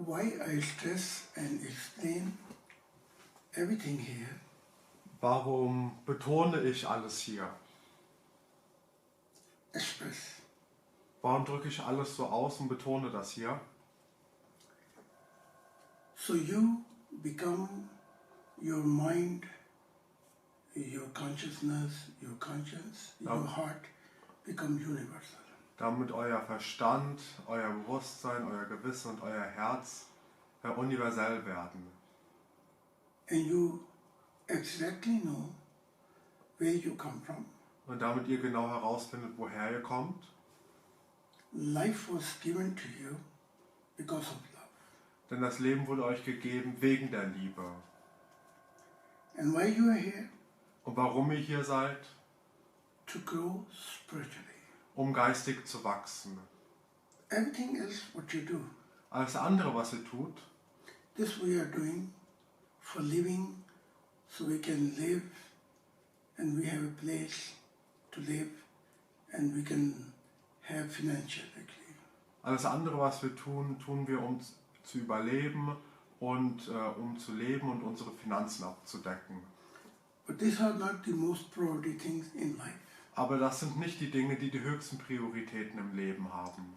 why I stress and explain everything here Warum betone ich alles hier? express. Warum drücke ich alles so aus und betone das hier? So you become your mind, your consciousness, your conscience, your heart become universal. Damit euer Verstand, euer Bewusstsein, euer Gewissen und euer Herz universell werden. And you exactly know where you come from. Und damit ihr genau herausfindet, woher ihr kommt. Life was given to you because of love. Denn das Leben wurde euch gegeben wegen der Liebe. And why you are here? Und warum ihr hier seid? To grow spiritually. Um geistig zu wachsen. Everything else what you do, Alles andere, was ihr tut, this we are doing for living, so we can live and we have a place to live and we can have financial actually. alles andere, was wir tun, tun wir, um zu überleben und um zu leben und unsere Finanzen abzudecken. But these are not the most priority things in life. Aber das sind nicht die Dinge, die die höchsten Prioritäten im Leben haben.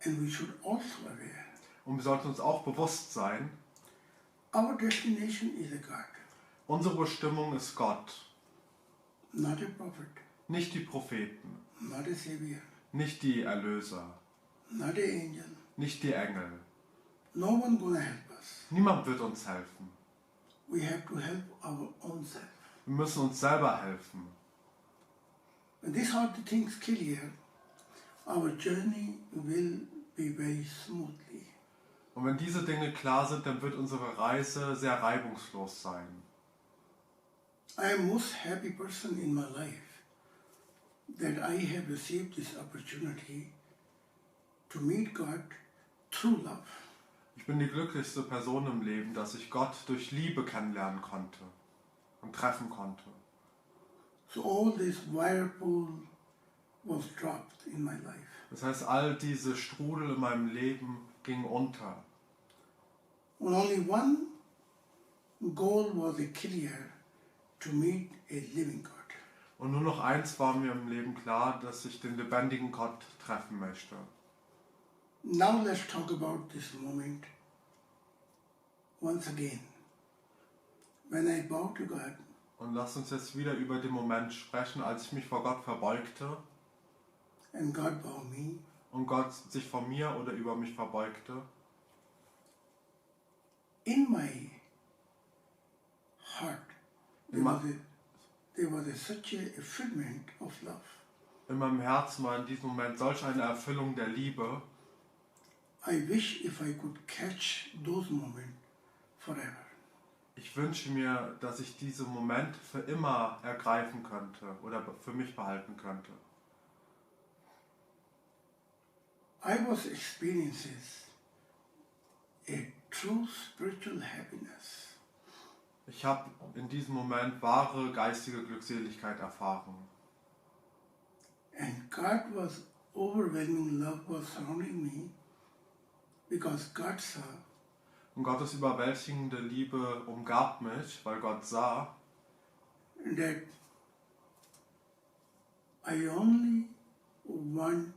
And we should also aware Und wir sollten uns auch bewusst sein, our destination is a God, unsere Bestimmung ist Gott, not a prophet, nicht die Propheten, not a savior, nicht die Erlöser, not an angel. nicht die Engel. No one gonna help us. Niemand wird uns helfen. We have to help our own self. Wir müssen uns selber helfen. When these are the things clear, our journey will be very smoothly. Und wenn diese Dinge klar sind, dann wird unsere Reise sehr reibungslos sein. I am most happy person in my life that I have received this opportunity to meet God through love. Ich bin die glücklichste Person im Leben, dass ich Gott durch Liebe kennenlernen konnte und treffen konnte. So all this whirlpool was dropped in my life. Das heißt, all diese Strudel in meinem Leben gingen unter. And only one goal was clear, to meet a living God. Und nur noch eins war mir im Leben klar, dass ich den lebendigen Gott treffen möchte. Now let's talk about this moment once again. When I bow to God, Und lasst uns jetzt wieder über den Moment sprechen, als ich mich vor Gott verbeugte and God bow me, und Gott sich vor mir oder über mich verbeugte. in my heart there was such a fulfillment of love. In meinem Herzen war in diesem Moment solch eine Erfüllung der Liebe. I wish if I could catch those moments forever. Ich wünsche mir, dass ich diese Momente für immer ergreifen könnte oder für mich behalten könnte. I was experiencing a true spiritual happiness. Ich habe in diesem Moment wahre geistige Glückseligkeit erfahren. And God was overwhelming love was surrounding me because God saw Und Gottes überwältigende Liebe umgab mich, weil Gott sah, that I only want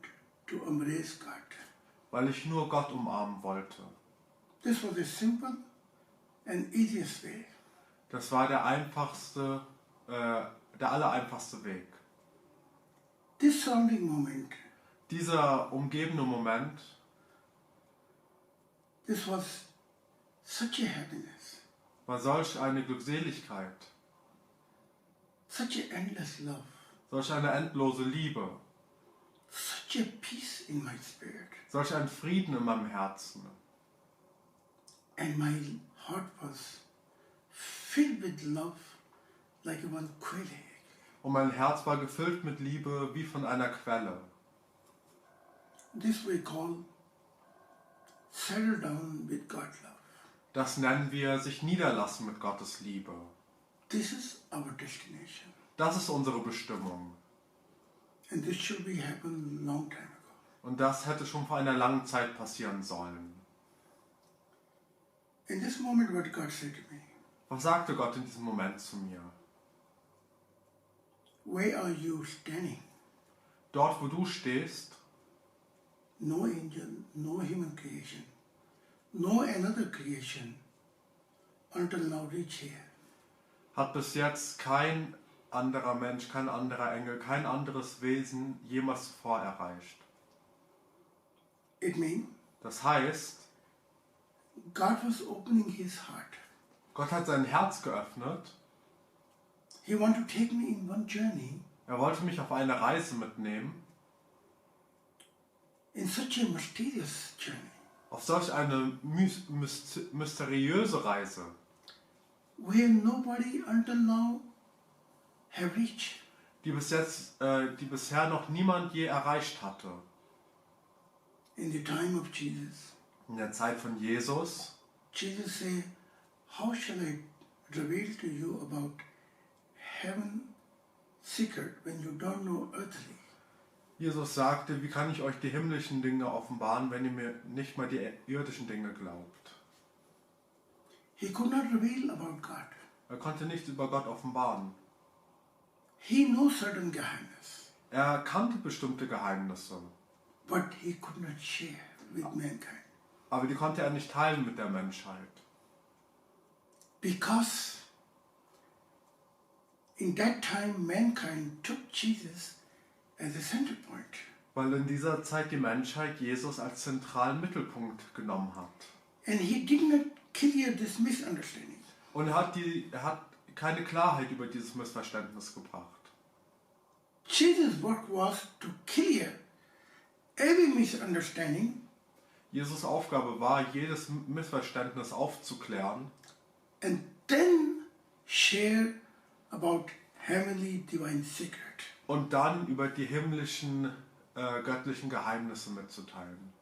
to embrace God. weil ich nur Gott umarmen wollte. This was a simple and easiest way. Das war der allereinfachste Weg. This surrounding moment, Dieser umgebende Moment, this was such a happiness, war solch eine Glückseligkeit, such a endless love, solch eine endlose Liebe, such a peace in my spirit. solch ein Frieden in meinem Herzen. And my heart was filled with love like one quail. Und mein Herz war gefüllt mit Liebe wie von einer Quelle. This we call settle down with God love. Das nennen wir sich niederlassen mit Gottes Liebe. This is our destination. Das ist unsere Bestimmung. And this should be happened long time ago. Und das hätte schon vor einer langen Zeit passieren sollen. In this moment, what God said to me, Was sagte Gott in diesem Moment zu mir? where are you standing? Dort, wo du stehst, No angel, no human creation, no another creation until now reach here. hat bis jetzt kein anderer Mensch, kein anderer Engel, kein anderes Wesen jemals zuvor erreicht. It means Das heißt, God was opening his heart. Gott hat sein Herz geöffnet. He wanted to take me in one journey Er wollte mich auf eine Reise mitnehmen, in such a mysterious journey auf solch eine mysteriöse Reise, where nobody until now have reached. die bisher noch niemand je erreicht hatte. In the time of Jesus, In der Zeit von Jesus, Jesus said, how shall I reveal to you about heaven secret when you don't know earthly? Jesus sagte, wie kann ich euch die himmlischen Dinge offenbaren, wenn ihr mir nicht mal die irdischen Dinge glaubt? He could not reveal about God. Er konnte nichts über Gott offenbaren. He knows certain geheimness, Er kannte bestimmte Geheimnisse, but he could not share with mankind. aber die konnte er nicht teilen mit der Menschheit. Because in that time mankind took Jesus as a center point. Weil in dieser Zeit die Menschheit Jesus als zentralen Mittelpunkt genommen hat. And he did not clear this misunderstanding. Und er hat keine Klarheit über dieses Missverständnis gebracht. Jesus' work was to clear every misunderstanding Jesus' Aufgabe war, jedes Missverständnis aufzuklären and then share about heavenly divine secret. und dann über die himmlischen, göttlichen Geheimnisse mitzuteilen.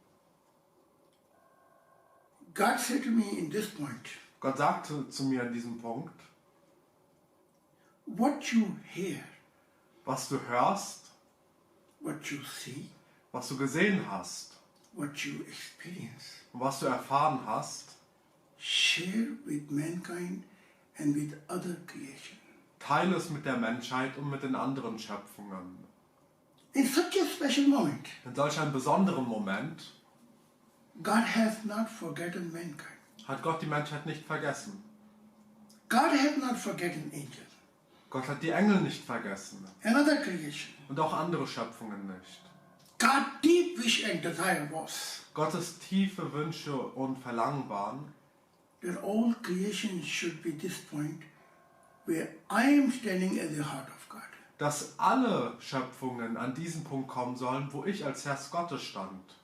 God said to me in this point, Gott sagte zu mir an diesem Punkt, what you hear, was du hörst, what you see, was du gesehen hast what you experience, und was du erfahren hast, share with mankind and with other creation. teile es mit der Menschheit und mit den anderen Schöpfungen. In such a special moment, In solch einem besonderen Moment God has not forgotten mankind. hat Gott die Menschheit nicht vergessen. God has not forgotten angels, Gott hat die Engel nicht vergessen another creation. und auch andere Schöpfungen nicht. God's deep wish and desire was Gottes tiefe Wünsche und Verlangen waren, that all creation should be this point where I am standing at the heart of God. dass alle Schöpfungen an diesen Punkt kommen sollen, wo ich als Herr Gottes stand.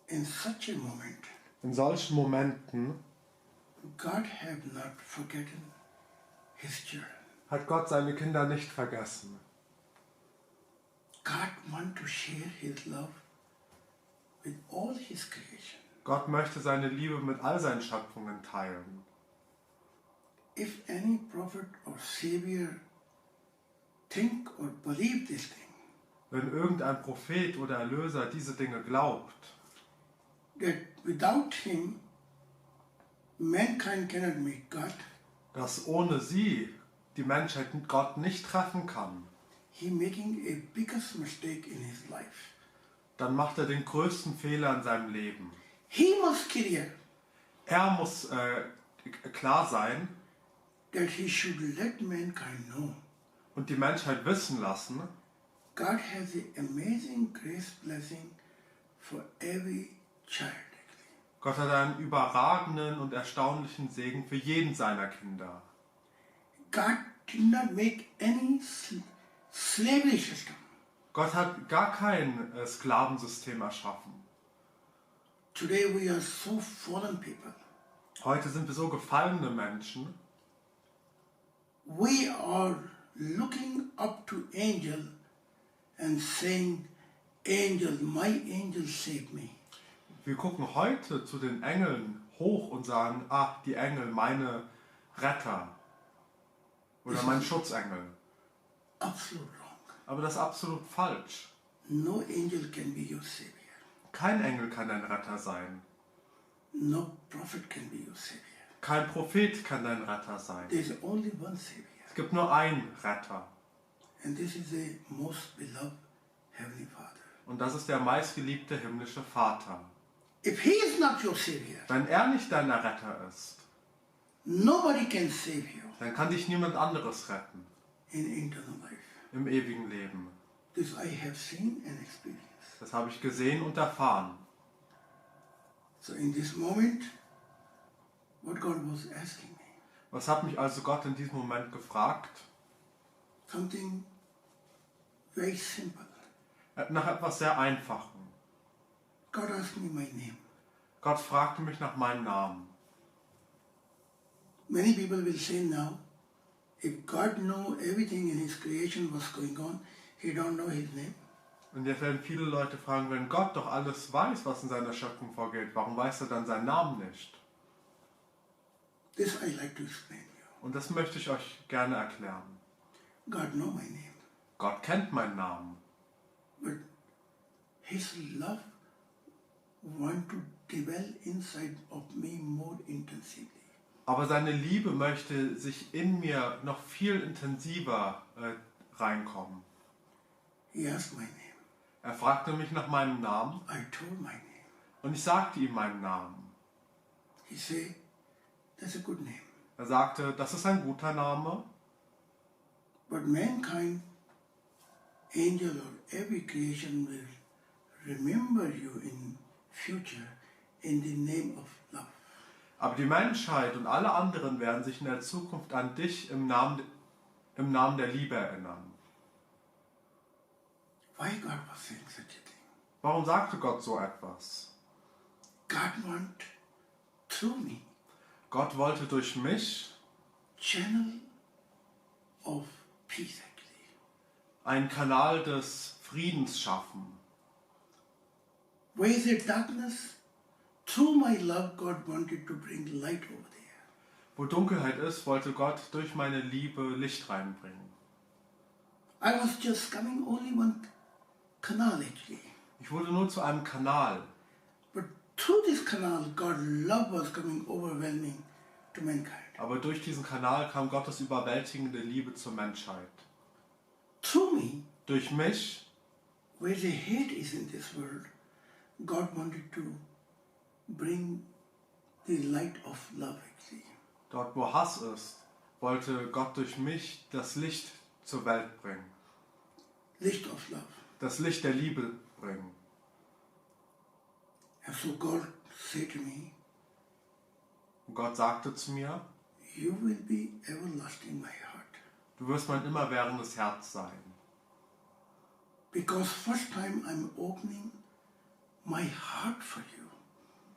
In such a moment, In solchen Momenten God have not forgotten his children. hat Gott seine Kinder nicht vergessen. God wants to share his love with all his creation. Gott möchte seine Liebe mit all seinen Schöpfungen teilen. If any prophet or savior think or believe this thing, Wenn irgendein Prophet oder Erlöser diese Dinge glaubt, that without him mankind cannot meet God, dass ohne sie die Menschheit Gott nicht treffen kann, he making a biggest mistake in his life. dann macht er den größten Fehler in seinem Leben. He must clear Er muss klar sein that he should let mankind know und die Menschheit wissen lassen, God has an amazing grace blessing for every child. Gott hat einen überragenden und erstaunlichen Segen für jeden seiner Kinder. God did not make any slavery system. Gott hat gar kein Sklavensystem erschaffen. Today we are so fallen people. Heute sind wir so gefallene Menschen. We are looking up to angel and saying, angel, my angel save me. Wir gucken heute zu den Engeln hoch und sagen, ach, die Engel, meine Retter oder mein Schutzengel. Absolute wrong. Aber das ist absolut falsch. No angel can be your savior. Kein Engel kann ein Retter sein. No prophet can be your savior. Kein Prophet kann dein Retter sein. There's only one Savior. Es gibt nur einen Retter. And this is the most beloved Heavenly Father. Und das ist der meistgeliebte himmlische Vater. If He is not your Savior, Wenn er nicht dein Retter ist, nobody can save you dann kann dich niemand anderes retten in eternal life. im ewigen Leben. This I have seen and experienced. Das habe ich gesehen und erfahren. So in this moment, what God was asking me, Was hat mich also Gott in diesem Moment gefragt? something very simple. Nach etwas sehr Einfachem. God asked me my name. Gott fragte mich nach meinem Namen. Many people will say now, if God know everything in His creation what's going on, He don't know His name. Und jetzt werden viele Leute fragen, wenn Gott doch alles weiß, was in seiner Schöpfung vorgeht, warum weiß er dann seinen Namen nicht? This I like to explain you. Und das möchte ich euch gerne erklären. God know my name, Gott kennt meinen Namen, but His love want to dwell inside of me more intensively. aber seine Liebe möchte sich in mir noch viel intensiver reinkommen. He asked my name. Er fragte mich nach meinem Namen I told my name. und ich sagte ihm meinen Namen. He said, that's a good name. Er sagte, das ist ein guter Name, But mankind, angel or every creation will remember you in future in the name of love. aber die Menschheit und alle anderen werden sich in der Zukunft an dich im Namen der Liebe erinnern. Why God was saying such a thing? Warum sagte Gott so etwas? God want through me Gott wollte durch mich channel of peace actually. einen Kanal des Friedens schaffen. Where is there darkness? Through my love, God wanted to bring light over there. Wo Dunkelheit ist, wollte Gott durch meine Liebe Licht reinbringen. I was just coming only one canal actually. Ich wurde nur zu einem Kanal. But through this canal, God's love was coming overwhelming to mankind. Aber durch diesen Kanal kam Gottes überwältigende Liebe zur Menschheit. Through me, Durch mich, where the hate is in this world, God wanted to bring the light of love actually. dort wo Hass ist, wollte Gott durch mich das Licht zur Welt bringen. Licht of love. Das Licht der Liebe bringen. And so God said to me, Und Gott sagte zu mir, you will be everlasting my heart. du wirst mein immerwährendes Herz sein. Because first time I'm opening my heart for you.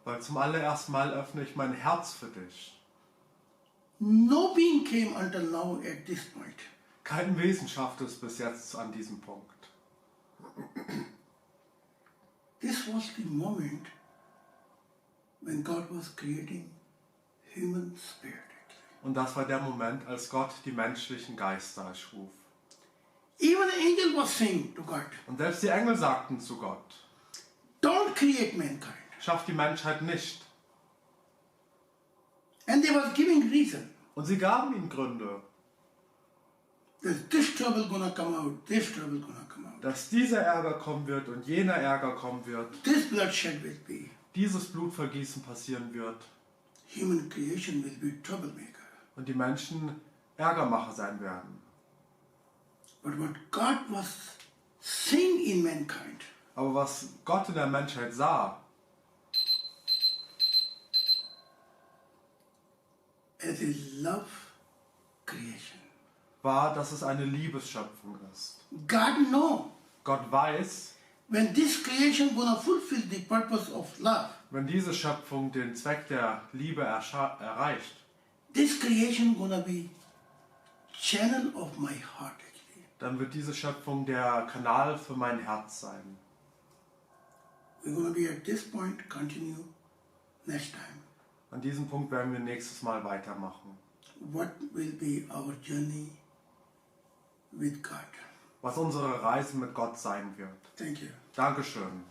Weil zum allerersten Mal öffne ich mein Herz für dich. No being came until now at this point. Kein Wesen schaffte es bis jetzt an diesem Punkt. This was the moment when God was creating human spirit. Und das war der Moment, als Gott die menschlichen Geister erschuf. Even the angel was saying to God, Und selbst die Engel sagten zu Gott, don't create mankind. schaff die Menschheit nicht. And they was giving reason Und sie gaben ihm Gründe, that this trouble gonna come out, this trouble gonna come out. dass dieser Ärger kommen wird und jener Ärger kommen wird, This bloodshed will be. dieses Blutvergießen passieren wird Human creation will be troublemaker. und die Menschen Ärgermacher sein werden. But what God was seeing in mankind, Aber was Gott in der Menschheit sah, as a love creation. war, dass es eine Liebesschöpfung ist. God know Gott weiß, when this creation gonna fulfill the purpose of love, wenn diese Schöpfung den Zweck der Liebe erreicht, this creation gonna be channel of my heart actually. dann wird diese Schöpfung der Kanal für mein Herz sein. We're gonna be at this point, continue next time. An diesem Punkt werden wir nächstes Mal weitermachen. What will be our journey with God? Was unsere Reise mit Gott sein wird. Thank you. Dankeschön.